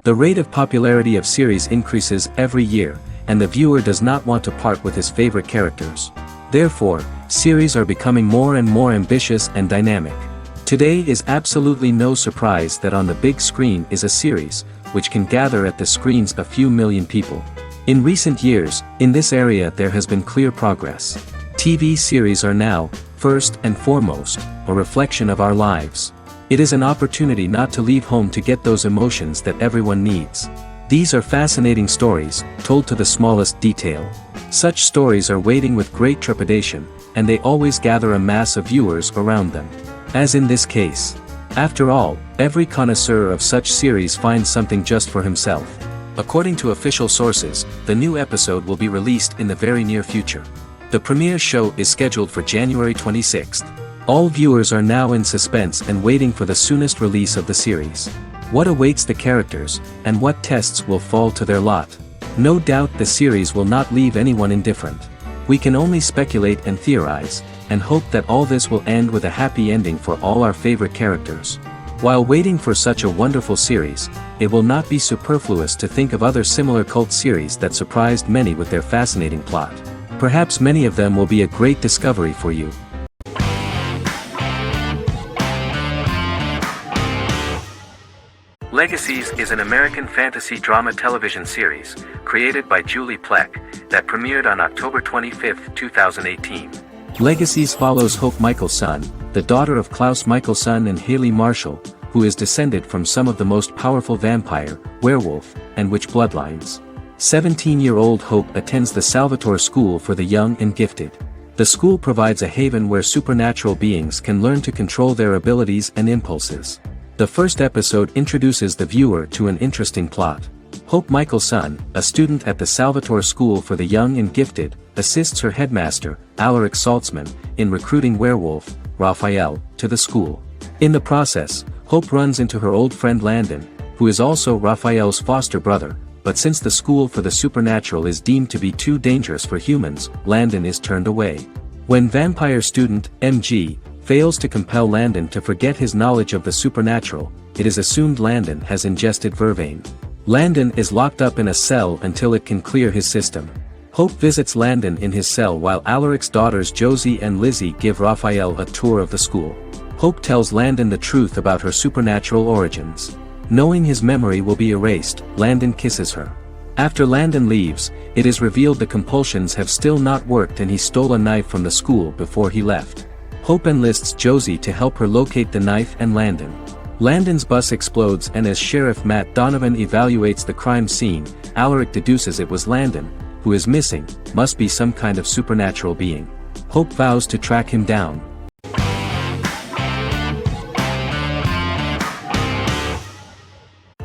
The rate of popularity of series increases every year, and the viewer does not want to part with his favorite characters. Therefore, series are becoming more and more ambitious and dynamic. Today is absolutely no surprise that on the big screen is a series, which can gather at the screens a few million people. In recent years, in this area there has been clear progress. TV series are now, first and foremost, a reflection of our lives. It is an opportunity not to leave home to get those emotions that everyone needs. These are fascinating stories, told to the smallest detail. Such stories are waiting with great trepidation, and they always gather a mass of viewers around them. As in this case. After all, every connoisseur of such series finds something just for himself. According to official sources, the new episode will be released in the very near future. The premiere show is scheduled for January 26th. All viewers are now in suspense and waiting for the soonest release of the series. What awaits the characters, and what tests will fall to their lot? No doubt the series will not leave anyone indifferent. We can only speculate and theorize, and hope that all this will end with a happy ending for all our favorite characters. While waiting for such a wonderful series, it will not be superfluous to think of other similar cult series that surprised many with their fascinating plot. Perhaps many of them will be a great discovery for you. Legacies is an American fantasy drama television series, created by Julie Plec, that premiered on October 25, 2018. Legacies follows Hope Michelson, the daughter of Klaus Michelson and Haley Marshall, who is descended from some of the most powerful vampire, werewolf, and witch bloodlines. 17-year-old Hope attends the Salvatore School for the Young and Gifted. The school provides a haven where supernatural beings can learn to control their abilities and impulses. The first episode introduces the viewer to an interesting plot. Hope Michelson, a student at the Salvatore School for the Young and Gifted, assists her headmaster, Alaric Saltzman, in recruiting werewolf, Raphael, to the school. In the process, Hope runs into her old friend Landon, who is also Raphael's foster brother, but since the school for the supernatural is deemed to be too dangerous for humans, Landon is turned away. When vampire student, MG, fails to compel Landon to forget his knowledge of the supernatural, it is assumed Landon has ingested vervain. Landon is locked up in a cell until it can clear his system. Hope visits Landon in his cell while Alaric's daughters Josie and Lizzie give Raphael a tour of the school. Hope tells Landon the truth about her supernatural origins. Knowing his memory will be erased, Landon kisses her. After Landon leaves, it is revealed the compulsions have still not worked and he stole a knife from the school before he left. Hope enlists Josie to help her locate the knife and Landon. Landon's bus explodes and as Sheriff Matt Donovan evaluates the crime scene, Alaric deduces it was Landon, who is missing, must be some kind of supernatural being. Hope vows to track him down.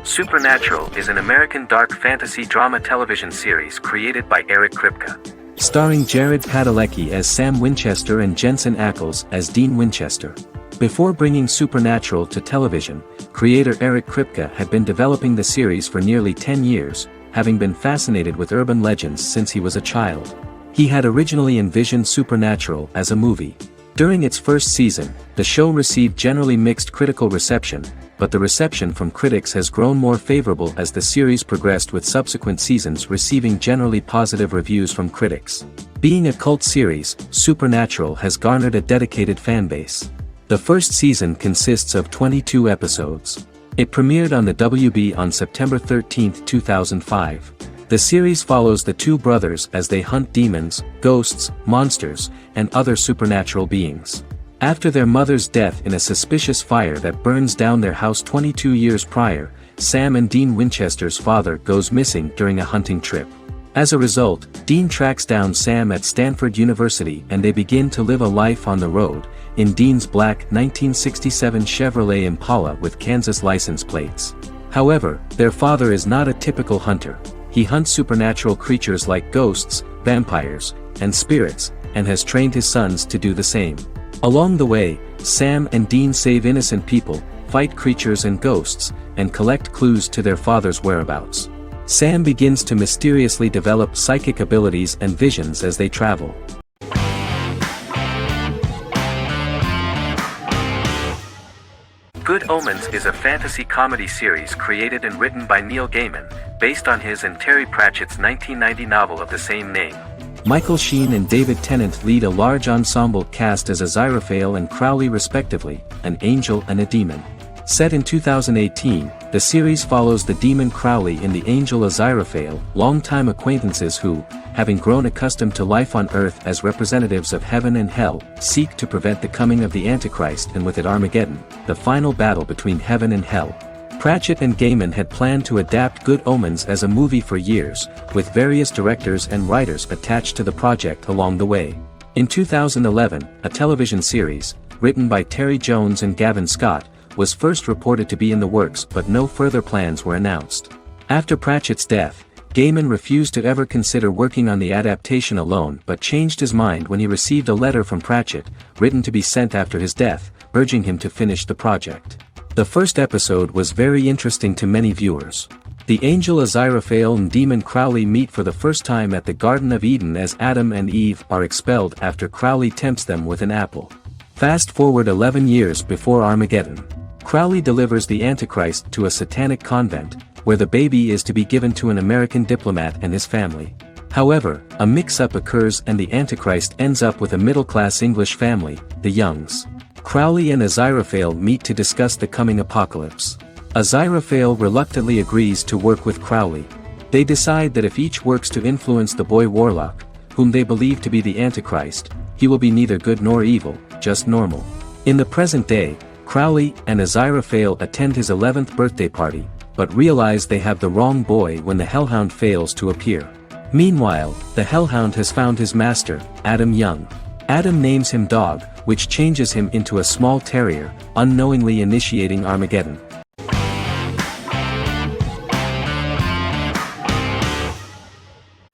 Supernatural is an American dark fantasy drama television series created by Eric Kripke. Starring Jared Padalecki as Sam Winchester and Jensen Ackles as Dean Winchester. Before bringing Supernatural to television, creator Eric Kripke had been developing the series for nearly 10 years, having been fascinated with urban legends since he was a child. He had originally envisioned Supernatural as a movie. During its first season, the show received generally mixed critical reception, but the reception from critics has grown more favorable as the series progressed with subsequent seasons receiving generally positive reviews from critics. Being a cult series, Supernatural has garnered a dedicated fanbase. The first season consists of 22 episodes. It premiered on the WB on September 13, 2005. The series follows the two brothers as they hunt demons, ghosts, monsters, and other supernatural beings. After their mother's death in a suspicious fire that burns down their house 22 years prior, Sam and Dean Winchester's father goes missing during a hunting trip. As a result, Dean tracks down Sam at Stanford University and they begin to live a life on the road, in Dean's black 1967 Chevrolet Impala with Kansas license plates. However, their father is not a typical hunter. He hunts supernatural creatures like ghosts, vampires, and spirits, and has trained his sons to do the same. Along the way, Sam and Dean save innocent people, fight creatures and ghosts, and collect clues to their father's whereabouts. Sam begins to mysteriously develop psychic abilities and visions as they travel. Good Omens is a fantasy comedy series created and written by Neil Gaiman, based on his and Terry Pratchett's 1990 novel of the same name. Michael Sheen and David Tennant lead a large ensemble cast as Aziraphale and Crowley respectively, an angel and a demon. Set in 2018, the series follows the demon Crowley and the angel Aziraphale, longtime acquaintances who, having grown accustomed to life on Earth as representatives of heaven and hell, seek to prevent the coming of the Antichrist and with it Armageddon, the final battle between heaven and hell. Pratchett and Gaiman had planned to adapt Good Omens as a movie for years, with various directors and writers attached to the project along the way. In 2011, a television series, written by Terry Jones and Gavin Scott, was first reported to be in the works but no further plans were announced. After Pratchett's death, Gaiman refused to ever consider working on the adaptation alone but changed his mind when he received a letter from Pratchett, written to be sent after his death, urging him to finish the project. The first episode was very interesting to many viewers. The angel Aziraphale and demon Crowley meet for the first time at the Garden of Eden as Adam and Eve are expelled after Crowley tempts them with an apple. Fast forward 11 years before Armageddon. Crowley delivers the Antichrist to a satanic convent, where the baby is to be given to an American diplomat and his family. However, a mix-up occurs and the Antichrist ends up with a middle-class English family, the Youngs. Crowley and Aziraphale meet to discuss the coming apocalypse. Aziraphale reluctantly agrees to work with Crowley. They decide that if each works to influence the boy warlock, whom they believe to be the Antichrist, he will be neither good nor evil, just normal. In the present day, Crowley and Aziraphale attend his 11th birthday party, but realize they have the wrong boy when the Hellhound fails to appear. Meanwhile, the Hellhound has found his master, Adam Young. Adam names him Dog, which changes him into a small terrier, unknowingly initiating Armageddon.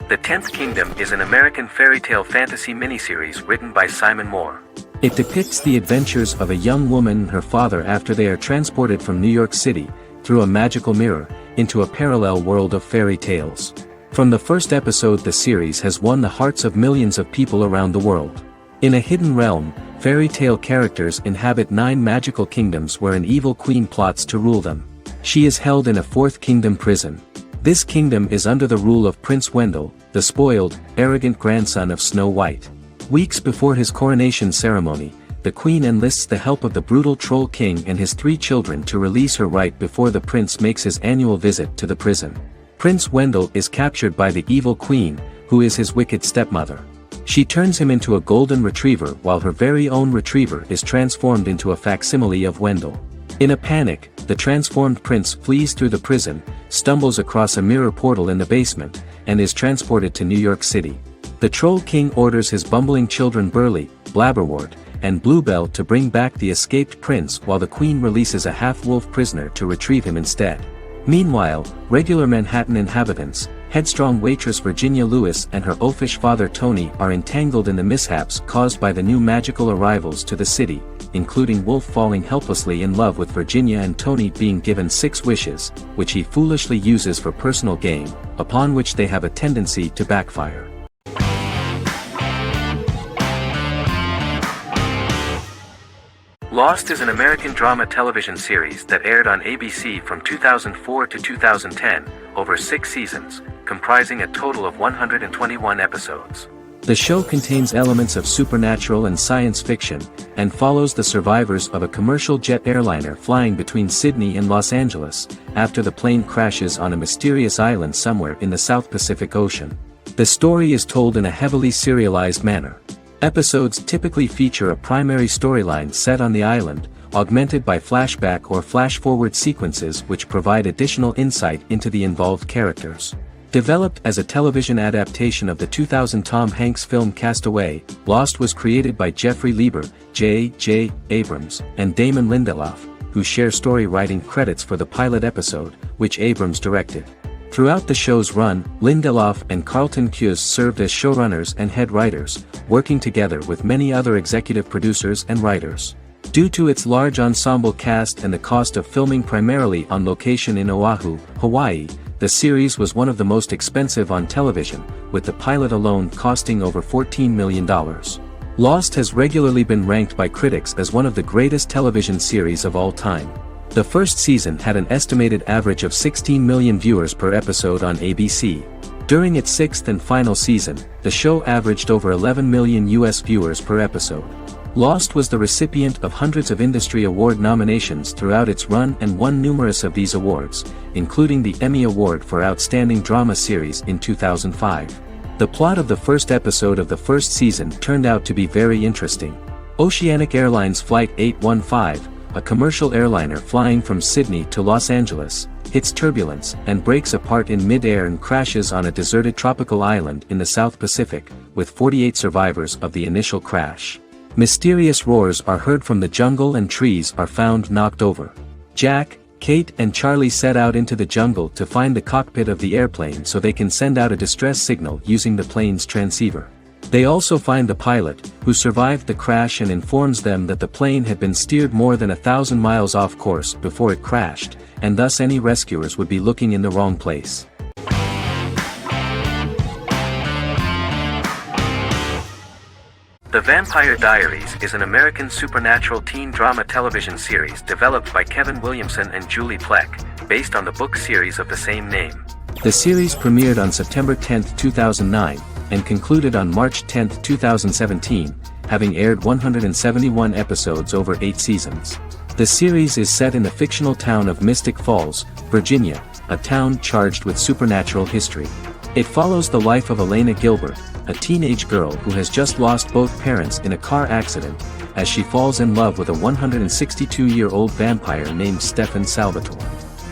The Tenth Kingdom is an American fairy tale fantasy miniseries written by Simon Moore. It depicts the adventures of a young woman and her father after they are transported from New York City, through a magical mirror, into a parallel world of fairy tales. From the first episode, the series has won the hearts of millions of people around the world. In a hidden realm, fairy tale characters inhabit 9 magical kingdoms where an evil queen plots to rule them. She is held in a 4th kingdom prison. This kingdom is under the rule of Prince Wendell, the spoiled, arrogant grandson of Snow White. Weeks before his coronation ceremony, the queen enlists the help of the brutal Troll King and his 3 children to release her right before the prince makes his annual visit to the prison. Prince Wendell is captured by the evil queen, who is his wicked stepmother. She turns him into a golden retriever while her very own retriever is transformed into a facsimile of Wendell. In a panic, the transformed prince flees through the prison, stumbles across a mirror portal in the basement, and is transported to New York City. The Troll King orders his bumbling children Burley, Blabberwort, and Bluebell to bring back the escaped prince while the queen releases a half-wolf prisoner to retrieve him instead. Meanwhile, regular Manhattan inhabitants, headstrong waitress Virginia Lewis and her oafish father Tony are entangled in the mishaps caused by the new magical arrivals to the city, including Wolf falling helplessly in love with Virginia and Tony being given 6 wishes, which he foolishly uses for personal gain, upon which they have a tendency to backfire. Lost is an American drama television series that aired on ABC from 2004 to 2010, over 6 seasons, comprising a total of 121 episodes. The show contains elements of supernatural and science fiction, and follows the survivors of a commercial jet airliner flying between Sydney and Los Angeles, after the plane crashes on a mysterious island somewhere in the South Pacific Ocean. The story is told in a heavily serialized manner. Episodes typically feature a primary storyline set on the island, augmented by flashback or flash-forward sequences which provide additional insight into the involved characters. Developed as a television adaptation of the 2000 Tom Hanks film Castaway, Lost was created by Jeffrey Lieber, J.J. Abrams, and Damon Lindelof, who share story writing credits for the pilot episode, which Abrams directed. Throughout the show's run, Lindelof and Carlton Cuse served as showrunners and head writers, working together with many other executive producers and writers. Due to its large ensemble cast and the cost of filming primarily on location in Oahu, Hawaii, the series was one of the most expensive on television, with the pilot alone costing over $14 million. Lost has regularly been ranked by critics as one of the greatest television series of all time. The first season had an estimated average of 16 million viewers per episode on ABC. During its sixth and final season, the show averaged over 11 million US viewers per episode. Lost was the recipient of hundreds of industry award nominations throughout its run and won numerous of these awards, including the Emmy Award for Outstanding Drama Series in 2005. The plot of the first episode of the first season turned out to be very interesting. Oceanic Airlines Flight 815, a commercial airliner flying from Sydney to Los Angeles, hits turbulence and breaks apart in mid-air and crashes on a deserted tropical island in the South Pacific, with 48 survivors of the initial crash. Mysterious roars are heard from the jungle and trees are found knocked over. Jack, Kate and Charlie set out into the jungle to find the cockpit of the airplane so they can send out a distress signal using the plane's transceiver. They also find the pilot, who survived the crash and informs them that the plane had been steered more than 1,000 miles off course before it crashed, and thus any rescuers would be looking in the wrong place. The Vampire Diaries is an American supernatural teen drama television series developed by Kevin Williamson and Julie Plec, based on the book series of the same name. The series premiered on September 10, 2009, and concluded on March 10, 2017, having aired 171 episodes over 8 seasons. The series is set in the fictional town of Mystic Falls, Virginia, a town charged with supernatural history. It follows the life of Elena Gilbert, a teenage girl who has just lost both parents in a car accident, as she falls in love with a 162-year-old vampire named Stefan Salvatore.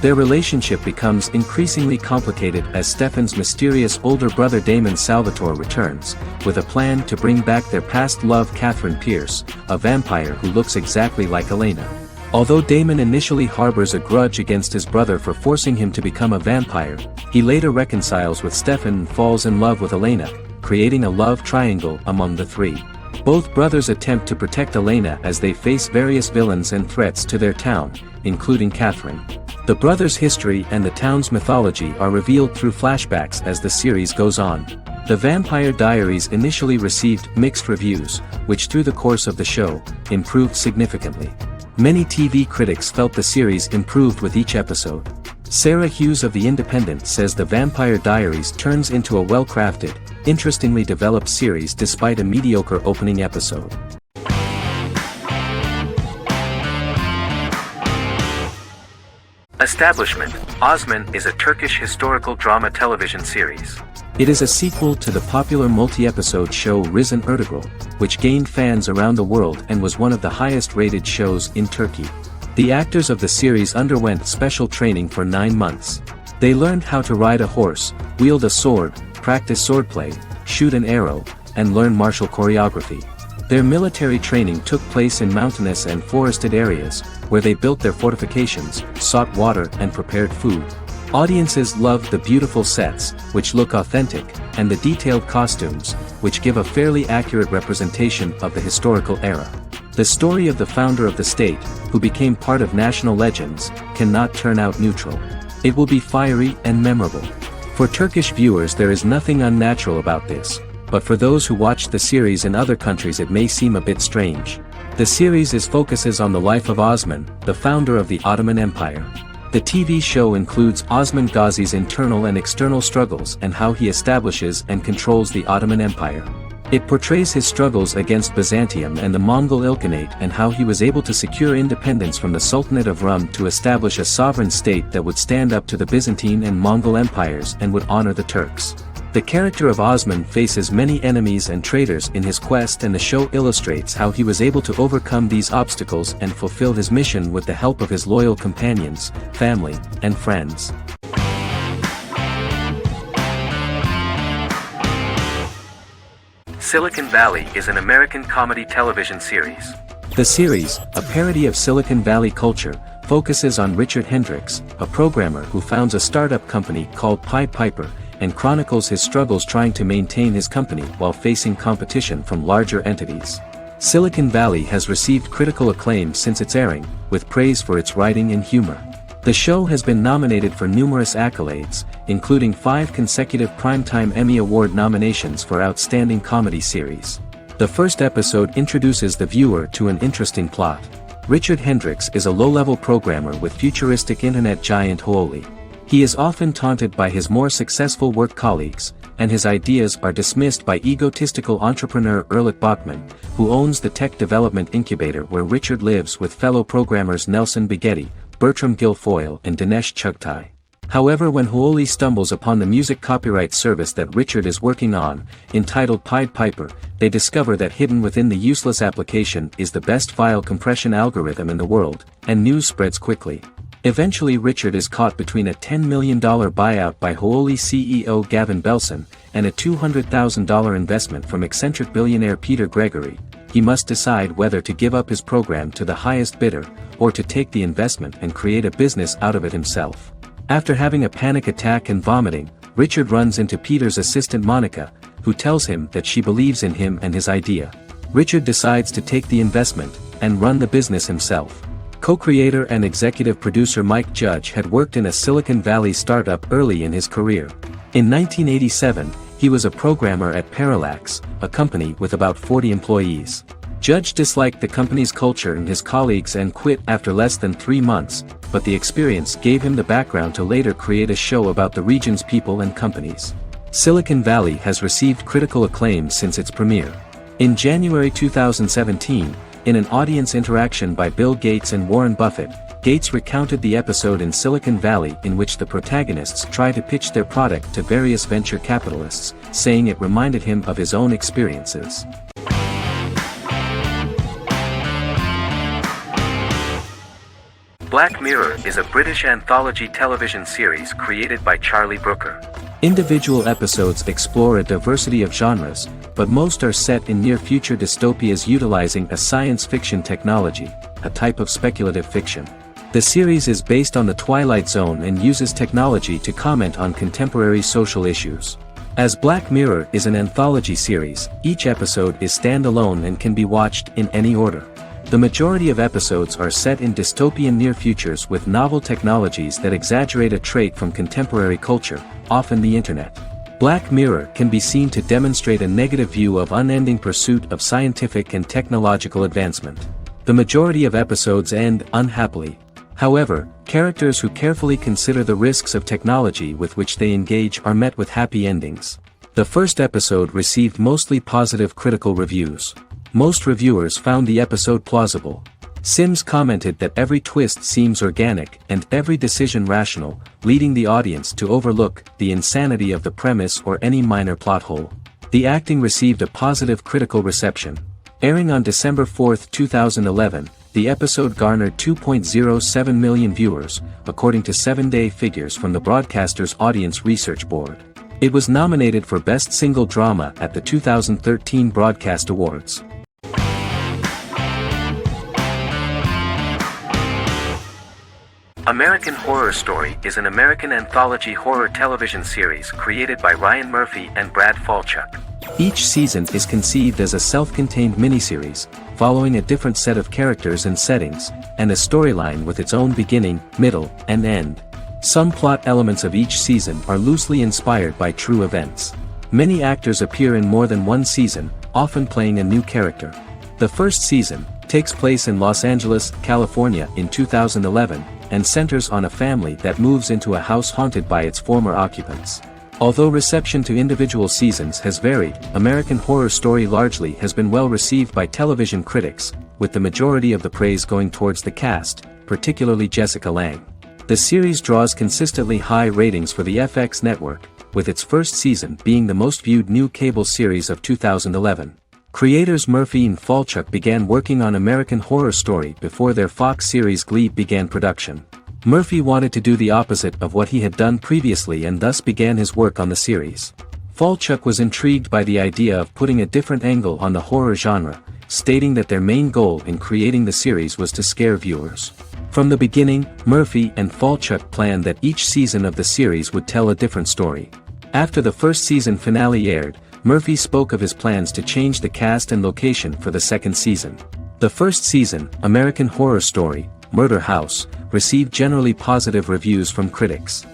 Their relationship becomes increasingly complicated as Stefan's mysterious older brother Damon Salvatore returns, with a plan to bring back their past love Catherine Pierce, a vampire who looks exactly like Elena. Although Damon initially harbors a grudge against his brother for forcing him to become a vampire, he later reconciles with Stefan and falls in love with Elena, creating a love triangle among the three. Both brothers attempt to protect Elena as they face various villains and threats to their town, including Catherine. The brothers' history and the town's mythology are revealed through flashbacks as the series goes on. The Vampire Diaries initially received mixed reviews, which through the course of the show, improved significantly. Many TV critics felt the series improved with each episode. Sarah Hughes of The Independent says The Vampire Diaries turns into a well-crafted, interestingly developed series despite a mediocre opening episode. Establishment: Osman is a Turkish historical drama television series. It is a sequel to the popular multi-episode show Risen Ertugrul, which gained fans around the world and was one of the highest-rated shows in Turkey. The actors of the series underwent special training for 9 months. They learned how to ride a horse, wield a sword, practice swordplay, shoot an arrow, and learn martial choreography. Their military training took place in mountainous and forested areas, where they built their fortifications, sought water and prepared food. Audiences loved the beautiful sets, which look authentic, and the detailed costumes, which give a fairly accurate representation of the historical era. The story of the founder of the state, who became part of national legends, cannot turn out neutral. It will be fiery and memorable. For Turkish viewers there is nothing unnatural about this, but for those who watched the series in other countries it may seem a bit strange. The series focuses on the life of Osman, the founder of the Ottoman Empire. The TV show includes Osman Ghazi's internal and external struggles and how he establishes and controls the Ottoman Empire. It portrays his struggles against Byzantium and the Mongol Ilkhanate and how he was able to secure independence from the Sultanate of Rum to establish a sovereign state that would stand up to the Byzantine and Mongol empires and would honor the Turks. The character of Osman faces many enemies and traitors in his quest, and the show illustrates how he was able to overcome these obstacles and fulfill his mission with the help of his loyal companions, family, and friends. Silicon Valley is an American comedy television series. The series, a parody of Silicon Valley culture, focuses on Richard Hendricks, a programmer who founds a startup company called Pied Piper, and chronicles his struggles trying to maintain his company while facing competition from larger entities. Silicon Valley has received critical acclaim since its airing, with praise for its writing and humor. The show has been nominated for numerous accolades, including 5 consecutive Primetime Emmy Award nominations for Outstanding Comedy Series. The first episode introduces the viewer to an interesting plot. Richard Hendricks is a low-level programmer with futuristic internet giant Huoli. He is often taunted by his more successful work colleagues, and his ideas are dismissed by egotistical entrepreneur Erlich Bachman, who owns the tech development incubator where Richard lives with fellow programmers Nelson Bighetti, Bertram Guilfoyle and Dinesh Chugtai. However, when Huoli stumbles upon the music copyright service that Richard is working on, entitled Pied Piper, they discover that hidden within the useless application is the best file compression algorithm in the world, and news spreads quickly. Eventually Richard is caught between a $10 million buyout by Huoli CEO Gavin Belson, and a $200,000 investment from eccentric billionaire Peter Gregory. He must decide whether to give up his program to the highest bidder, or to take the investment and create a business out of it himself. After having a panic attack and vomiting, Richard runs into Peter's assistant Monica, who tells him that she believes in him and his idea. Richard decides to take the investment, and run the business himself. Co-creator and executive producer Mike Judge had worked in a Silicon Valley startup early in his career. In 1987, he was a programmer at Parallax, a company with about 40 employees. Judge disliked the company's culture and his colleagues and quit after less than 3 months, but the experience gave him the background to later create a show about the region's people and companies. Silicon Valley has received critical acclaim since its premiere. In January 2017, in an audience interaction by Bill Gates and Warren Buffett, Gates recounted the episode in Silicon Valley in which the protagonists try to pitch their product to various venture capitalists, saying it reminded him of his own experiences. Black Mirror is a British anthology television series created by Charlie Brooker. Individual episodes explore a diversity of genres, but most are set in near-future dystopias utilizing a science fiction technology, a type of speculative fiction. The series is based on the Twilight Zone and uses technology to comment on contemporary social issues. As Black Mirror is an anthology series, each episode is standalone and can be watched in any order. The majority of episodes are set in dystopian near futures with novel technologies that exaggerate a trait from contemporary culture, often the internet. Black Mirror can be seen to demonstrate a negative view of unending pursuit of scientific and technological advancement. The majority of episodes end unhappily. However, characters who carefully consider the risks of technology with which they engage are met with happy endings. The first episode received mostly positive critical reviews. Most reviewers found the episode plausible. Sims commented that every twist seems organic and every decision rational, leading the audience to overlook the insanity of the premise or any minor plot hole. The acting received a positive critical reception. Airing on December 4, 2011, the episode garnered 2.07 million viewers, according to 7-day figures from the broadcaster's Audience Research Board. It was nominated for Best Single Drama at the 2013 Broadcast Awards. American Horror Story is an American anthology horror television series created by Ryan Murphy and Brad Falchuk. Each season is conceived as a self-contained miniseries, following a different set of characters and settings, and a storyline with its own beginning, middle, and end. Some plot elements of each season are loosely inspired by true events. Many actors appear in more than one season, often playing a new character. The first season takes place in Los Angeles, California in 2011, and centers on a family that moves into a house haunted by its former occupants. Although reception to individual seasons has varied, American Horror Story largely has been well received by television critics, with the majority of the praise going towards the cast, particularly Jessica Lange. The series draws consistently high ratings for the FX network, with its first season being the most viewed new cable series of 2011. Creators Murphy and Falchuk began working on American Horror Story before their Fox series Glee began production. Murphy wanted to do the opposite of what he had done previously and thus began his work on the series. Falchuk was intrigued by the idea of putting a different angle on the horror genre, stating that their main goal in creating the series was to scare viewers. From the beginning, Murphy and Falchuk planned that each season of the series would tell a different story. After the first season finale aired, Murphy spoke of his plans to change the cast and location for the second season. The first season, American Horror Story, Murder House, received generally positive reviews from critics.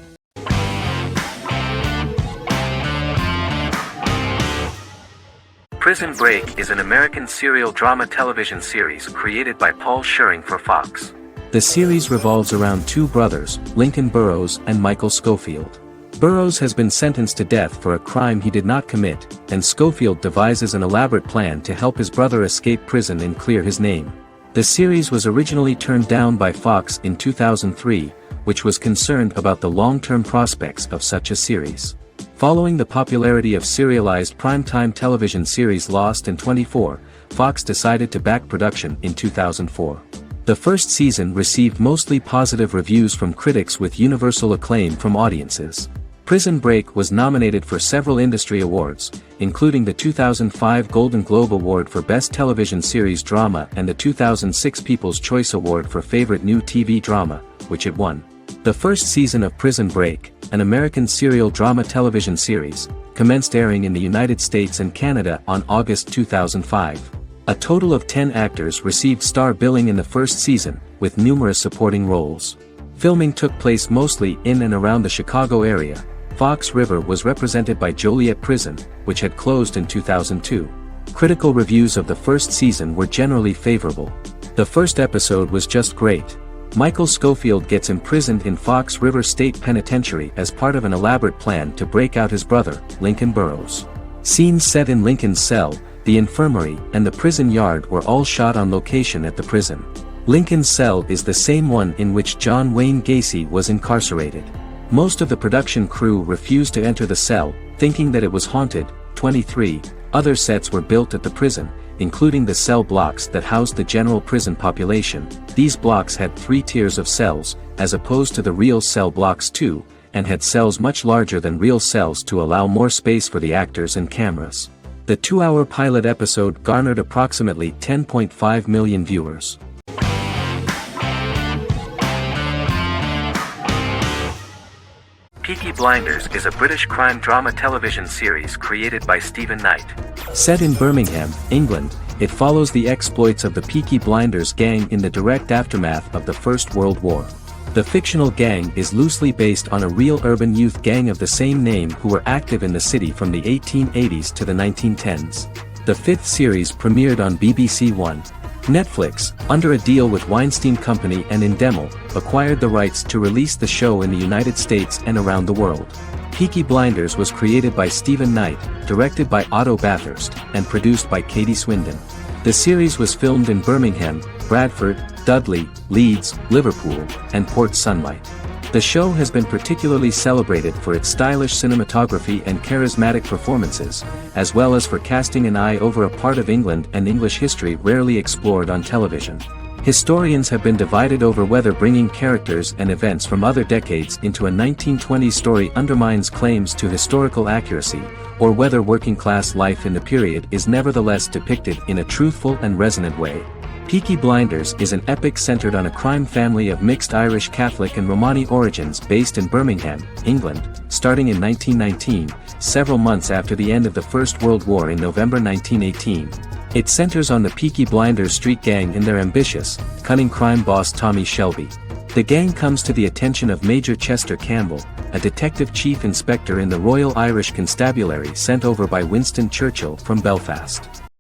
Prison Break is an American serial drama television series created by Paul Schering for Fox. The series revolves around two brothers, Lincoln Burrows and Michael Schofield. Burrows has been sentenced to death for a crime he did not commit, and Schofield devises an elaborate plan to help his brother escape prison and clear his name. The series was originally turned down by Fox in 2003, which was concerned about the long-term prospects of such a series. Following the popularity of serialized primetime television series Lost and 24, Fox decided to back production in 2004. The first season received mostly positive reviews from critics with universal acclaim from audiences. Prison Break was nominated for several industry awards, including the 2005 Golden Globe Award for Best Television Series Drama and the 2006 People's Choice Award for Favorite New TV Drama, which it won. The first season of Prison Break, an American serial drama television series, commenced airing in the United States and Canada on August 2005. A total of 10 actors received star billing in the first season, with numerous supporting roles. Filming took place mostly in and around the Chicago area. Fox River was represented by Joliet Prison, which had closed in 2002. Critical reviews of the first season were generally favorable. The first episode was just great. Michael Schofield gets imprisoned in Fox River State Penitentiary as part of an elaborate plan to break out his brother, Lincoln Burrows. Scenes set in Lincoln's cell, the infirmary, and the prison yard were all shot on location at the prison. Lincoln's cell is the same one in which John Wayne Gacy was incarcerated. Most of the production crew refused to enter the cell, thinking that it was haunted. 23 other sets were built at the prison, including the cell blocks that housed the general prison population. These blocks had 3 tiers of cells, as opposed to the real cell blocks 2, and had cells much larger than real cells to allow more space for the actors and cameras. The 2-hour pilot episode garnered approximately 10.5 million viewers. Peaky Blinders is a British crime drama television series created by Stephen Knight. Set in Birmingham, England, it follows the exploits of the Peaky Blinders gang in the direct aftermath of the First World War. The fictional gang is loosely based on a real urban youth gang of the same name who were active in the city from the 1880s to the 1910s. The 5th series premiered on BBC One. Netflix, under a deal with Weinstein Company and Endemol, acquired the rights to release the show in the United States and around the world. Peaky Blinders was created by Stephen Knight, directed by Otto Bathurst, and produced by Katie Swindon. The series was filmed in Birmingham, Bradford, Dudley, Leeds, Liverpool, and Port Sunlight. The show has been particularly celebrated for its stylish cinematography and charismatic performances, as well as for casting an eye over a part of England and English history rarely explored on television. Historians have been divided over whether bringing characters and events from other decades into a 1920s story undermines claims to historical accuracy, or whether working-class life in the period is nevertheless depicted in a truthful and resonant way. Peaky Blinders is an epic centered on a crime family of mixed Irish Catholic and Romani origins based in Birmingham, England, starting in 1919, several months after the end of the First World War in November 1918. It centers on the Peaky Blinders street gang and their ambitious, cunning crime boss Tommy Shelby. The gang comes to the attention of Major Chester Campbell, a detective chief inspector in the Royal Irish Constabulary sent over by Winston Churchill from Belfast.